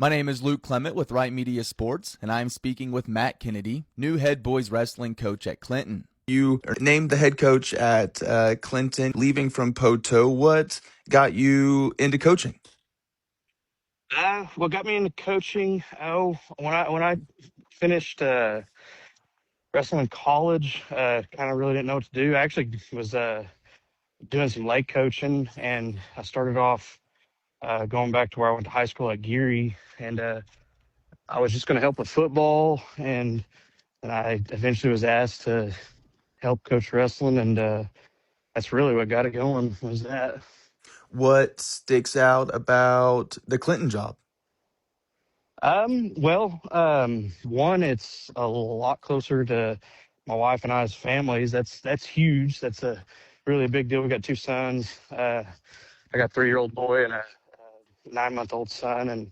My name is Luke Clement with Right Media Sports, and I'm speaking with Matt Kennedy, new head boys wrestling coach at Clinton. You are named the head coach at Clinton, leaving from Poto. What got you into coaching? What got me into coaching? Oh, when I finished wrestling in college, kind of really didn't know what to do. I actually was doing some leg coaching, and I started off going back to where I went to high school at Geary, and I was just going to help with football, and I eventually was asked to help coach wrestling, and that's really what got it going. Was that? What sticks out about the Clinton job? One, it's a lot closer to my wife and I's families. That's huge. That's a really big deal. We got two sons. I got a 3-year-old boy and a 9-month-old son, and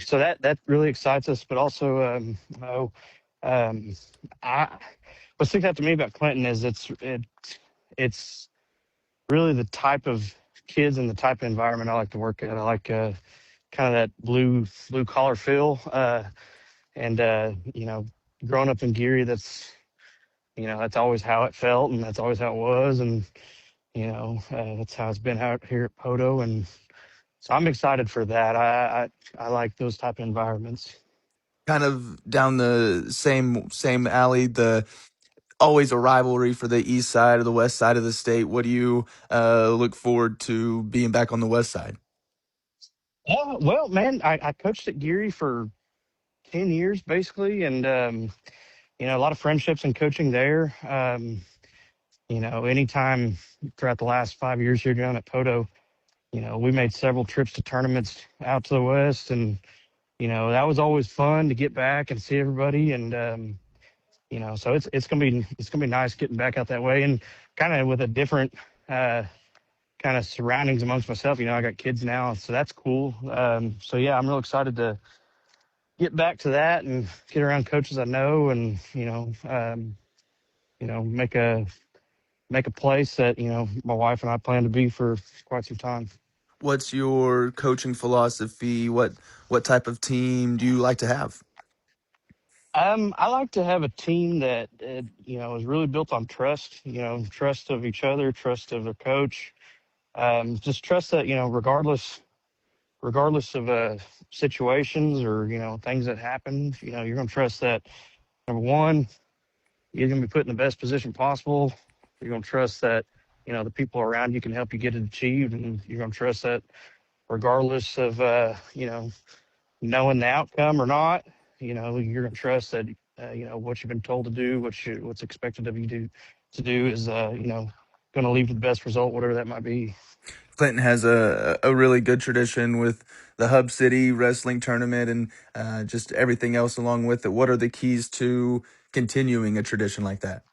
so that really excites us. But also, um, I what sticks out to me about Clinton is it's really the type of kids and the type of environment I like to work at. I like kind of that blue collar feel. And growing up in Geary, that's always how it felt, and that's always how it was, and that's how it's been out here at Poto, and so I'm excited for that. I like those type of environments. Kind of down the same alley. The always a rivalry for the east side or the west side of the state. What do you look forward to being back on the west side? Well, man, I coached at Geary for 10 years basically, and a lot of friendships and coaching there. Anytime throughout the last 5 years here down at Poto, we made several trips to tournaments out to the west, and that was always fun to get back and see everybody. And so it's gonna be nice getting back out that way, and kind of with a different uh, kind of surroundings amongst myself. I got kids now, so that's cool. So yeah, I'm real excited to get back to that and get around coaches I know, and make a place that my wife and I plan to be for quite some time. What's your coaching philosophy? What type of team do you like to have? I like to have a team that is really built on trust. Trust of each other, trust of the coach. Just trust that regardless of situations or things that happen. You're going to trust that number one, you're going to be put in the best position possible. You're going to trust that the people around you can help you get it achieved, and you're going to trust that regardless of knowing the outcome or not, you're going to trust that what you've been told to do, what's expected of you to do is going to lead to the best result, whatever that might be. Clinton has a really good tradition with the Hub City wrestling tournament and just everything else along with it. What are the keys to continuing a tradition like that?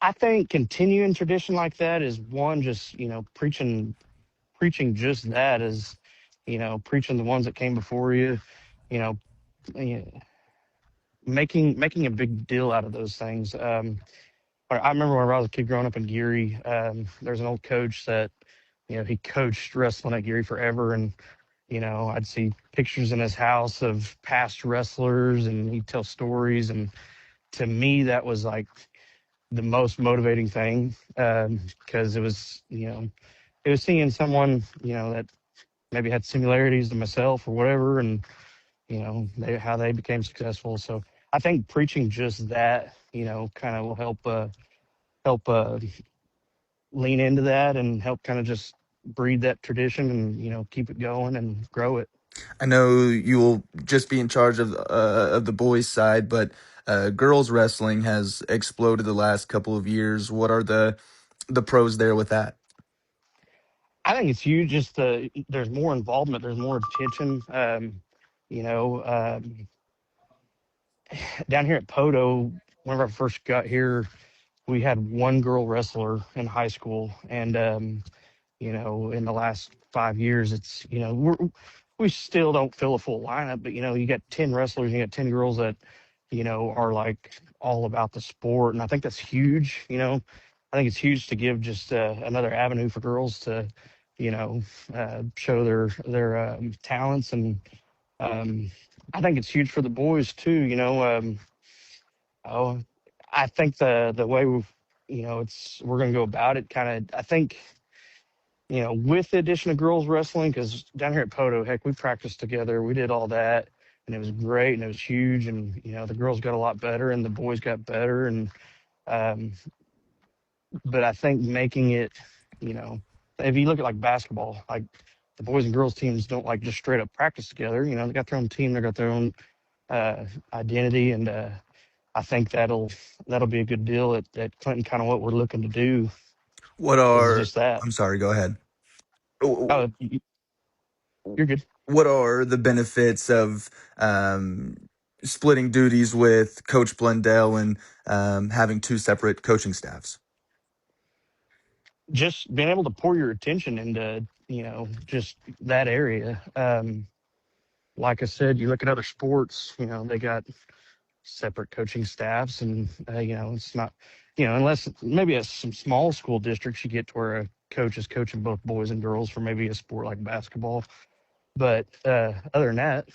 I think continuing tradition like that is one, just preaching just that is preaching the ones that came before you, you know eh, making a big deal out of those things. I remember when I was a kid growing up in Geary, there's an old coach that he coached wrestling at Geary forever, and I'd see pictures in his house of past wrestlers, and he'd tell stories, and to me that was like the most motivating thing, because it was seeing someone that maybe had similarities to myself or whatever, and how they became successful. So I think preaching just that kind of will help lean into that and help kind of just breed that tradition, and keep it going and grow it. I know you will just be in charge of the boys' side, but girls wrestling has exploded the last couple of years. What are the pros there with that? I think it's huge. Just there's more involvement, there's more attention. You know, Down here at Poto, whenever I first got here, we had one girl wrestler in high school, and in the last 5 years, it's we still don't fill a full lineup, but you got 10 wrestlers, you got 10 girls that are like all about the sport, and I think that's huge. I think it's huge to give just another avenue for girls show their talents. And um, I think it's huge for the boys too. Oh, I think the way we're going to go about it, kind of, I think, with the addition of girls wrestling, because down here at Poto, heck, we practiced together, we did all that, and it was great and it was huge. And the girls got a lot better and the boys got better. And um, but I think making it, you know, if you look at like basketball, like the boys and girls teams don't like just straight up practice together. They got their own team, they got their own identity. And I think that'll be a good deal at Clinton. Kind of what we're looking to do What is are, just that. I'm sorry, go ahead. Oh, you're good. What are the benefits of splitting duties with Coach Blundell and having two separate coaching staffs? Just being able to pour your attention into, just that area. Like I said, you look at other sports, they got separate coaching staffs. And it's not, unless maybe at some small school districts you get to where a coach is coaching both boys and girls for maybe a sport like basketball. But other than that,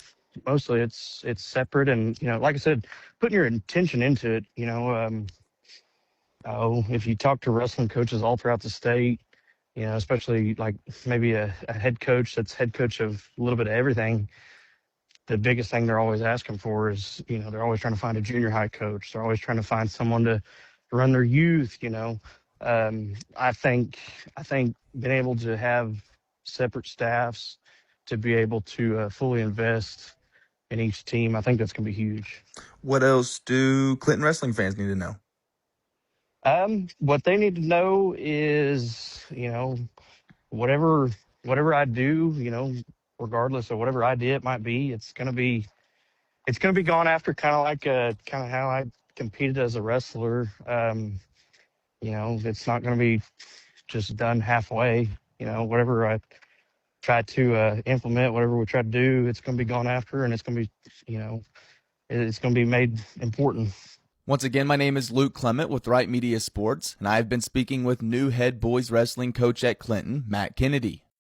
mostly it's separate. And like I said, putting your intention into it. If you talk to wrestling coaches all throughout the state, especially like maybe a head coach that's head coach of a little bit of everything, the biggest thing they're always asking for is, they're always trying to find a junior high coach. They're always trying to find someone to run their youth. I think being able to have separate staffs to be able to fully invest in each team, I think that's going to be huge. What else do Clinton wrestling fans need to know? What they need to know is, whatever I do, regardless of whatever idea it might be, it's gonna be gone after, kind of like kind of how I competed as a wrestler. It's not gonna be just done halfway. Whatever I try to implement, whatever we try to do, it's gonna be gone after, and it's gonna be, it's gonna be made important. Once again, my name is Luke Clement with Right Media Sports, and I've been speaking with new head boys wrestling coach at Clinton, Matt Kennedy.